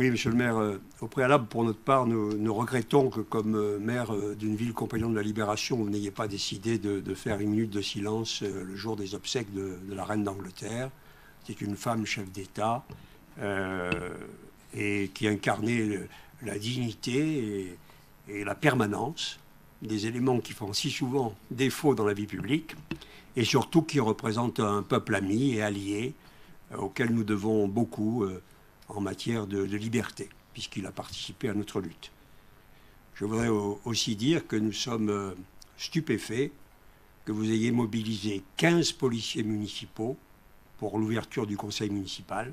Oui, monsieur le maire, au préalable, pour notre part, nous regrettons que, comme maire d'une ville compagnon de la Libération, vous n'ayez pas décidé de faire une minute de silence le jour des obsèques de la reine d'Angleterre. C'est une femme chef d'État et qui incarnait la dignité et la permanence, des éléments qui font si souvent défaut dans la vie publique, et surtout qui représentent un peuple ami et allié auquel nous devons beaucoup en matière de liberté, puisqu'il a participé à notre lutte. Je voudrais aussi dire que nous sommes stupéfaits que vous ayez mobilisé 15 policiers municipaux pour l'ouverture du conseil municipal,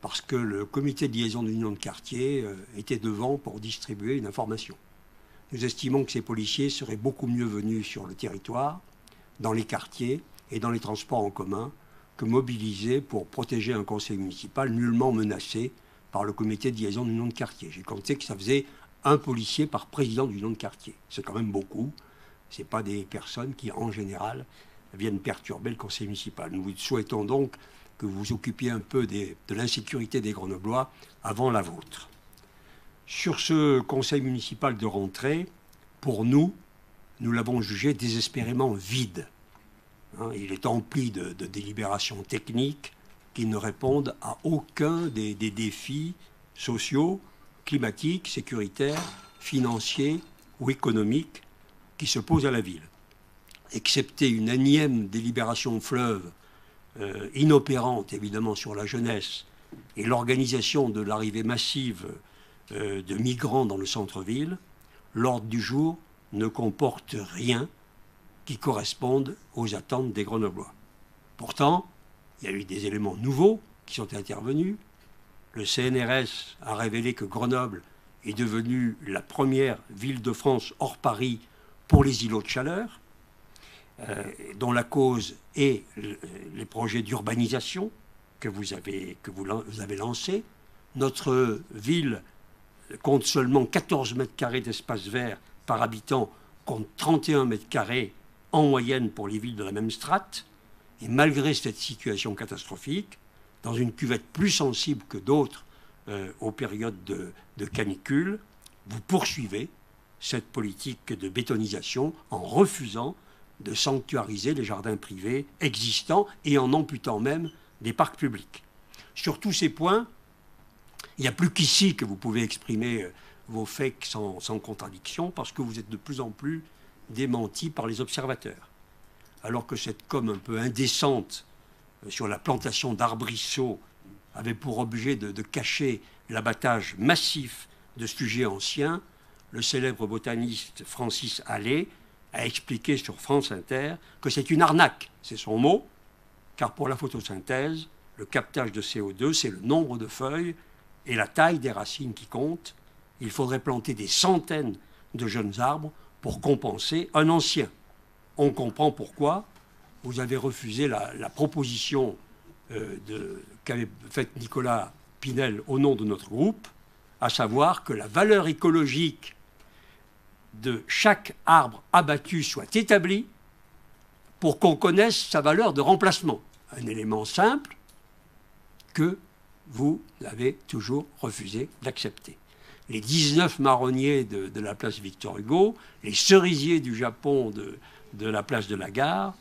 parce que le comité de liaison de l'union de quartier était devant pour distribuer une information. Nous estimons que ces policiers seraient beaucoup mieux venus sur le territoire, dans les quartiers et dans les transports en commun, que mobilisés pour protéger un conseil municipal nullement menacé par le comité de liaison de l'union de quartier. J'ai compté que ça faisait un policier par président de l'union de quartier. C'est quand même beaucoup. Ce n'est pas des personnes qui, en général, viennent perturber le conseil municipal. Nous vous souhaitons donc que vous vous occupiez un peu de l'insécurité des Grenoblois avant la vôtre. Sur ce conseil municipal de rentrée, pour nous, nous l'avons jugé désespérément vide. Il est empli de délibérations techniques qui ne répondent à aucun des défis sociaux, climatiques, sécuritaires, financiers ou économiques qui se posent à la ville. Excepté une énième délibération fleuve, inopérante évidemment sur la jeunesse, et l'organisation de l'arrivée massive de migrants dans le centre-ville, l'ordre du jour ne comporte rien qui correspondent aux attentes des Grenoblois. Pourtant, il y a eu des éléments nouveaux qui sont intervenus. Le CNRS a révélé que Grenoble est devenue la première ville de France hors Paris pour les îlots de chaleur, dont la cause est les projets d'urbanisation que vous avez lancés. Notre ville compte seulement 14 mètres carrés d'espace vert par habitant, compte 31 mètres carrés en moyenne pour les villes de la même strate. Et malgré cette situation catastrophique, dans une cuvette plus sensible que d'autres aux périodes de canicule, vous poursuivez cette politique de bétonisation en refusant de sanctuariser les jardins privés existants et en amputant même des parcs publics. Sur tous ces points, il n'y a plus qu'ici que vous pouvez exprimer vos faits sans contradiction, parce que vous êtes de plus en plus démenti par les observateurs. Alors que cette com un peu indécente sur la plantation d'arbrisseaux avait pour objet de cacher l'abattage massif de sujets anciens, le célèbre botaniste Francis Allais a expliqué sur France Inter que c'est une arnaque, c'est son mot, car pour la photosynthèse, le captage de CO2, c'est le nombre de feuilles et la taille des racines qui comptent. Il faudrait planter des centaines de jeunes arbres pour compenser un ancien. On comprend pourquoi vous avez refusé la proposition qu'avait faite Nicolas Pinel au nom de notre groupe, à savoir que la valeur écologique de chaque arbre abattu soit établie pour qu'on connaisse sa valeur de remplacement. Un élément simple que vous avez toujours refusé d'accepter. Les 19 marronniers de la place Victor Hugo, les cerisiers du Japon de la place de la Gare,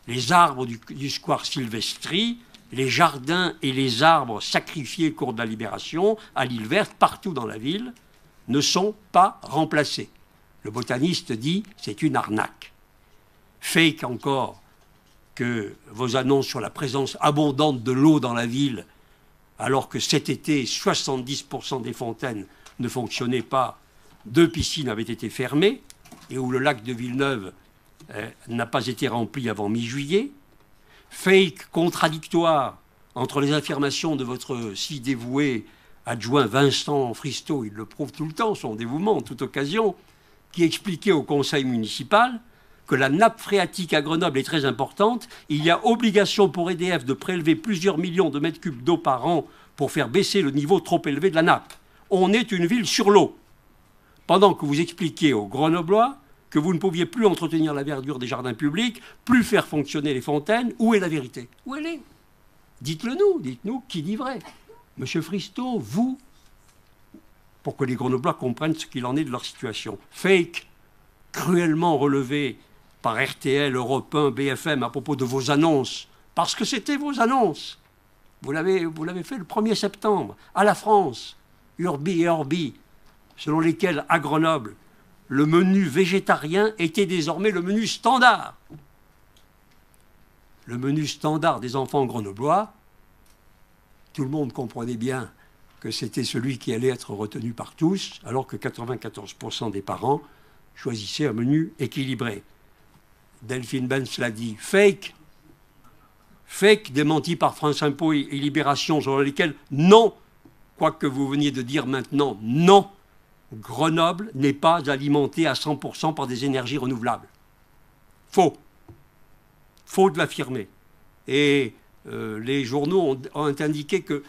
les arbres du square Silvestri, les jardins et les arbres sacrifiés au cours de la Libération, à l'île verte, partout dans la ville, ne sont pas remplacés. Le botaniste dit c'est une arnaque. Fake encore que vos annonces sur la présence abondante de l'eau dans la ville, alors que cet été, 70% des fontaines ne fonctionnaient pas, 2 piscines avaient été fermées, et où le lac de Villeneuve n'a pas été rempli avant mi-juillet. Fake contradictoire entre les affirmations de votre si dévoué adjoint Vincent Fristo, il le prouve tout le temps, son dévouement en toute occasion, qui expliquait au conseil municipal que la nappe phréatique à Grenoble est très importante. Il y a obligation pour EDF de prélever plusieurs millions de mètres cubes d'eau par an pour faire baisser le niveau trop élevé de la nappe. On est une ville sur l'eau. Pendant que vous expliquiez aux Grenoblois que vous ne pouviez plus entretenir la verdure des jardins publics, plus faire fonctionner les fontaines, où est la vérité? Où elle est? Dites-le nous, dites-nous qui dit vrai. Monsieur Fristo, vous pour que les Grenoblois comprennent ce qu'il en est de leur situation. Fake, cruellement relevé par RTL, Europe 1, BFM à propos de vos annonces, parce que c'était vos annonces. Vous l'avez fait le 1er septembre, à la France, Urbi et Orbi, selon lesquels, à Grenoble, le menu végétarien était désormais le menu standard. Le menu standard des enfants grenoblois, tout le monde comprenait bien que c'était celui qui allait être retenu par tous, alors que 94% des parents choisissaient un menu équilibré. Delphine Benz l'a dit, fake, démenti par France Info et Libération, sur lesquels, non, quoique vous veniez de dire maintenant, non, Grenoble n'est pas alimenté à 100% par des énergies renouvelables. Faux. Faux de l'affirmer. Et les journaux ont indiqué que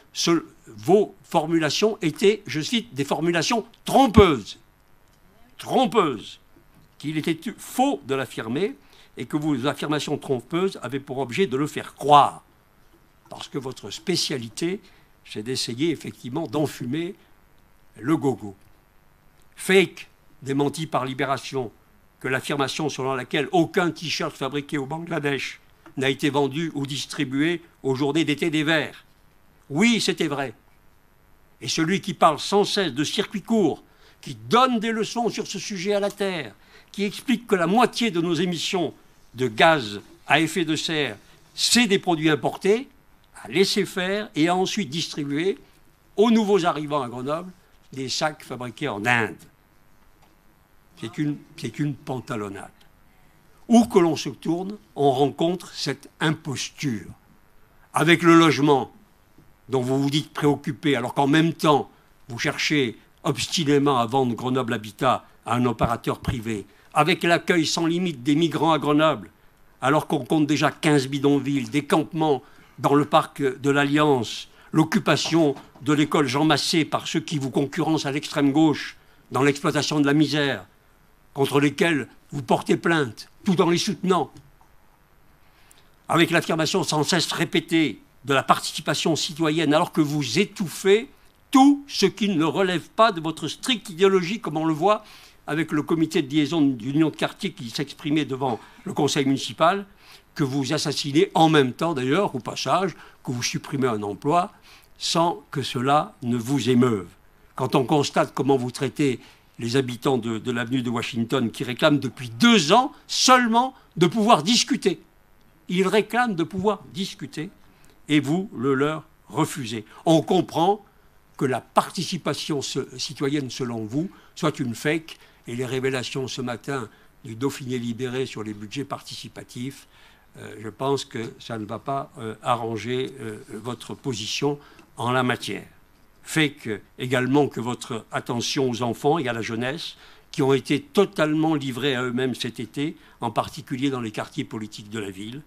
vos formulations étaient, je cite, des formulations trompeuses. Trompeuses. Qu'il était faux de l'affirmer et que vos affirmations trompeuses avaient pour objet de le faire croire. Parce que votre spécialité, c'est d'essayer effectivement d'enfumer le gogo. Fake, démenti par Libération, que l'affirmation selon laquelle aucun t-shirt fabriqué au Bangladesh n'a été vendu ou distribué aux journées d'été des Verts. Oui, c'était vrai. Et celui qui parle sans cesse de circuits courts, qui donne des leçons sur ce sujet à la Terre, qui explique que la moitié de nos émissions de gaz à effet de serre, c'est des produits importés, a laissé faire et a ensuite distribué aux nouveaux arrivants à Grenoble des sacs fabriqués en Inde. C'est une pantalonnade. Où que l'on se tourne, on rencontre cette imposture. Avec le logement, dont vous vous dites préoccupé, alors qu'en même temps, vous cherchez obstinément à vendre Grenoble Habitat à un opérateur privé, avec l'accueil sans limite des migrants à Grenoble, alors qu'on compte déjà 15 bidonvilles, des campements dans le parc de l'Alliance, l'occupation de l'école Jean Massé par ceux qui vous concurrencent à l'extrême gauche dans l'exploitation de la misère, contre lesquels vous portez plainte, tout en les soutenant, avec l'affirmation sans cesse répétée de la participation citoyenne, alors que vous étouffez tout ce qui ne relève pas de votre stricte idéologie, comme on le voit avec le comité de liaison d'union de quartier qui s'exprimait devant le conseil municipal, que vous assassinez en même temps d'ailleurs, au passage, que vous supprimez un emploi, sans que cela ne vous émeuve. Quand on constate comment vous traitez les habitants de l'avenue de Washington qui réclament depuis 2 ans seulement de pouvoir discuter. Ils réclament de pouvoir discuter et vous le leur refusez. On comprend que la participation citoyenne, selon vous, soit une fake et les révélations ce matin du Dauphiné libéré sur les budgets participatifs, je pense que ça ne va pas arranger votre position en la matière. Fake également que votre attention aux enfants et à la jeunesse, qui ont été totalement livrés à eux-mêmes cet été, en particulier dans les quartiers politiques de la ville,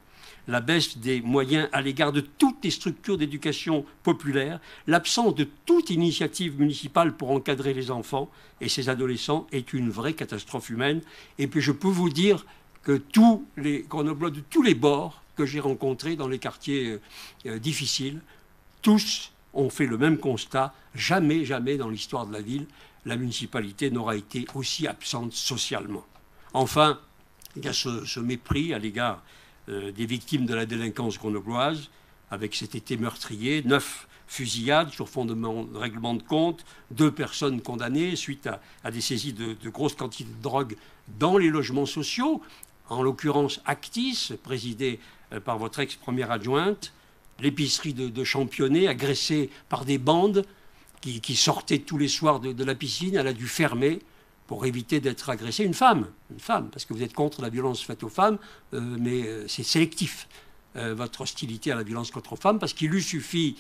la baisse des moyens à l'égard de toutes les structures d'éducation populaire, l'absence de toute initiative municipale pour encadrer les enfants et ces adolescents est une vraie catastrophe humaine. Et puis je peux vous dire que tous les Grenoblois de tous les bords que j'ai rencontrés dans les quartiers difficiles, tous ont fait le même constat. Jamais, jamais dans l'histoire de la ville, la municipalité n'aura été aussi absente socialement. Enfin, il y a ce mépris à l'égard des victimes de la délinquance grenobloise, avec cet été meurtrier, 9 fusillades sur fond de règlement de compte, 2 personnes condamnées suite à des saisies de grosses quantités de drogue dans les logements sociaux, en l'occurrence Actis, présidé par votre ex-première adjointe, l'épicerie de Championnet, agressée par des bandes qui sortaient tous les soirs de la piscine. Elle a dû fermer pour éviter d'être agressée. Une femme, parce que vous êtes contre la violence faite aux femmes, mais c'est sélectif, votre hostilité à la violence contre les femmes, parce qu'il lui suffit,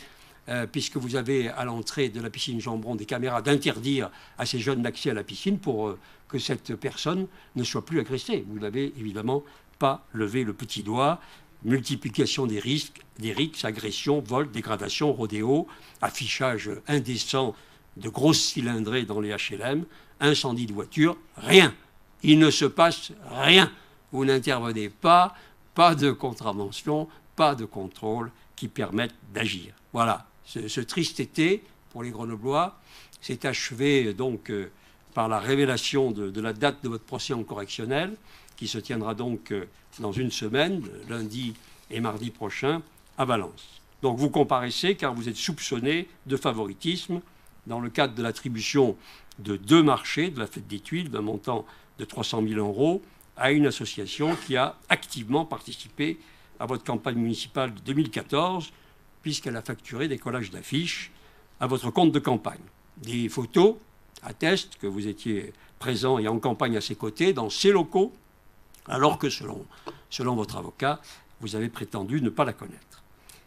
puisque vous avez à l'entrée de la piscine Jambron des caméras, d'interdire à ces jeunes l'accès à la piscine pour que cette personne ne soit plus agressée. Vous n'avez évidemment pas levé le petit doigt. Multiplication des risques, agressions, vols, dégradations, rodéos, affichage indécent de grosses cylindrées dans les HLM, incendie de voitures, rien. Il ne se passe rien. Vous n'intervenez pas, pas de contravention, pas de contrôle qui permettent d'agir. Voilà, ce triste été pour les Grenoblois s'est achevé donc par la révélation de la date de votre procès en correctionnel, qui se tiendra donc dans une semaine, lundi et mardi prochain, à Valence. Donc vous comparaissez car vous êtes soupçonné de favoritisme dans le cadre de l'attribution de 2 marchés de la fête des Tuiles d'un montant de 300 000 € à une association qui a activement participé à votre campagne municipale de 2014, puisqu'elle a facturé des collages d'affiches à votre compte de campagne. Des photos attestent que vous étiez présent et en campagne à ses côtés dans ces locaux, alors que selon votre avocat, vous avez prétendu ne pas la connaître.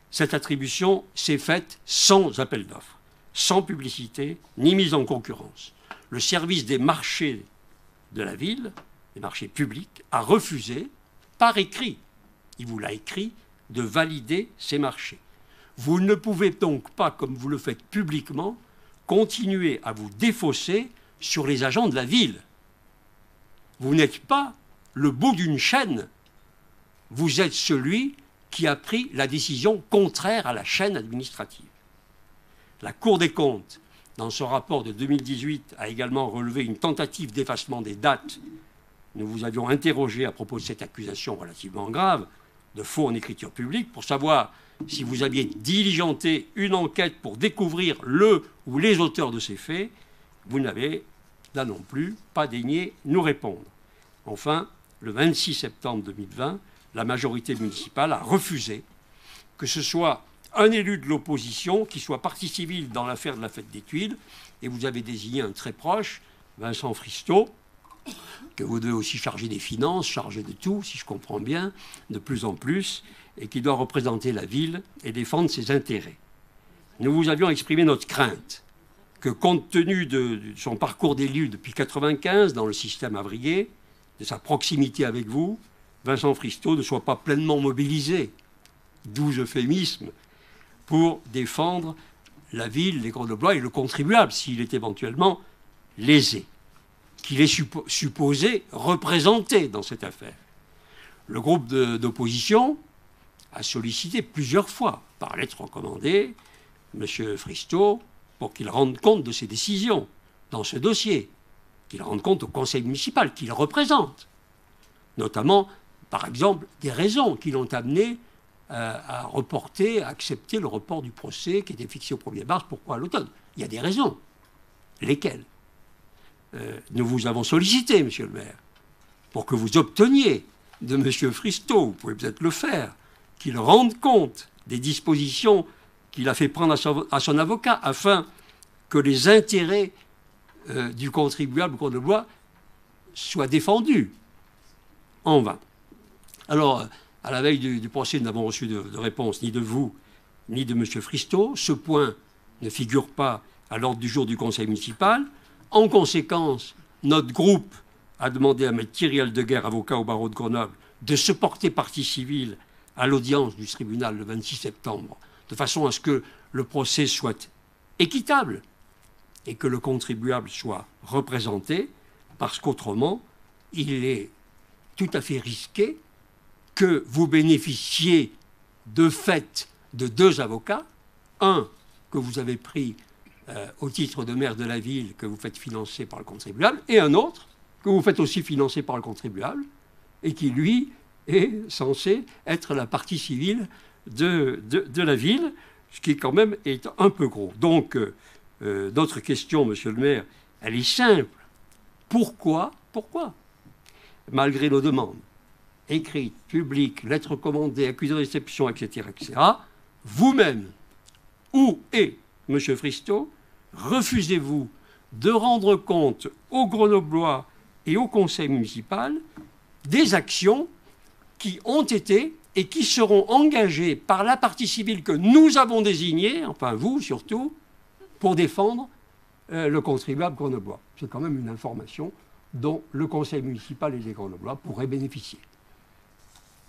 Cette attribution s'est faite sans appel d'offres, sans publicité, ni mise en concurrence. Le service des marchés de la ville, des marchés publics, a refusé, par écrit, il vous l'a écrit, de valider ces marchés. Vous ne pouvez donc pas, comme vous le faites publiquement, continuer à vous défausser sur les agents de la ville. Vous n'êtes pas le bout d'une chaîne. Vous êtes celui qui a pris la décision contraire à la chaîne administrative. La Cour des comptes, dans son rapport de 2018, a également relevé une tentative d'effacement des dates. Nous vous avions interrogé à propos de cette accusation relativement grave de faux en écriture publique pour savoir si vous aviez diligenté une enquête pour découvrir le ou les auteurs de ces faits. Vous n'avez, là non plus, pas daigné nous répondre. Enfin, le 26 septembre 2020, la majorité municipale a refusé que ce soit un élu de l'opposition qui soit partie civile dans l'affaire de la fête des Tuiles, et vous avez désigné un très proche, Vincent Fristo, que vous devez aussi charger des finances, charger de tout, si je comprends bien, de plus en plus, et qui doit représenter la ville et défendre ses intérêts. Nous vous avions exprimé notre crainte que, compte tenu de son parcours d'élu depuis 1995 dans le système avrier, de sa proximité avec vous, Vincent Fristo ne soit pas pleinement mobilisé, doux euphémisme, pour défendre la ville, les Grenoblois et le contribuable, s'il est éventuellement lésé, qu'il est supposé représenter dans cette affaire. Le groupe d'opposition a sollicité plusieurs fois, par lettre recommandée, M. Fristo pour qu'il rende compte de ses décisions dans ce dossier, qu'il rende compte au conseil municipal qu'il représente, notamment, par exemple, des raisons qui l'ont amené à reporter, à accepter le report du procès qui était fixé au 1er mars. Pourquoi à l'automne? Il y a des raisons. Lesquelles? Nous vous avons sollicité, monsieur le maire, pour que vous obteniez de monsieur Fristo, vous pouvez peut-être le faire, qu'il rende compte des dispositions qu'il a fait prendre à son avocat afin que les intérêts du contribuable grenoblois soient défendus. En vain. Alors, à la veille du procès, nous n'avons reçu de réponse ni de vous, ni de M. Fristo. Ce point ne figure pas à l'ordre du jour du conseil municipal. En conséquence, notre groupe a demandé à M. Thierry Aldeguer, avocat au barreau de Grenoble, de se porter partie civile à l'audience du tribunal le 26 septembre, de façon à ce que le procès soit équitable et que le contribuable soit représenté, parce qu'autrement, il est tout à fait risqué que vous bénéficiez de fait de 2 avocats, un que vous avez pris au titre de maire de la ville, que vous faites financer par le contribuable, et un autre que vous faites aussi financer par le contribuable, et qui, lui, est censé être la partie civile de la ville, ce qui, quand même, est un peu gros. Donc, notre question, monsieur le maire, elle est simple. Pourquoi, malgré nos demandes, écrites, publiques, lettres recommandées, accusés de réception, etc., vous-même, et M. Fristo, refusez-vous de rendre compte aux Grenoblois et au conseil municipal des actions qui ont été et qui seront engagées par la partie civile que nous avons désignée, enfin vous surtout, pour défendre le contribuable grenoblois. C'est quand même une information dont le conseil municipal et les Grenoblois pourraient bénéficier.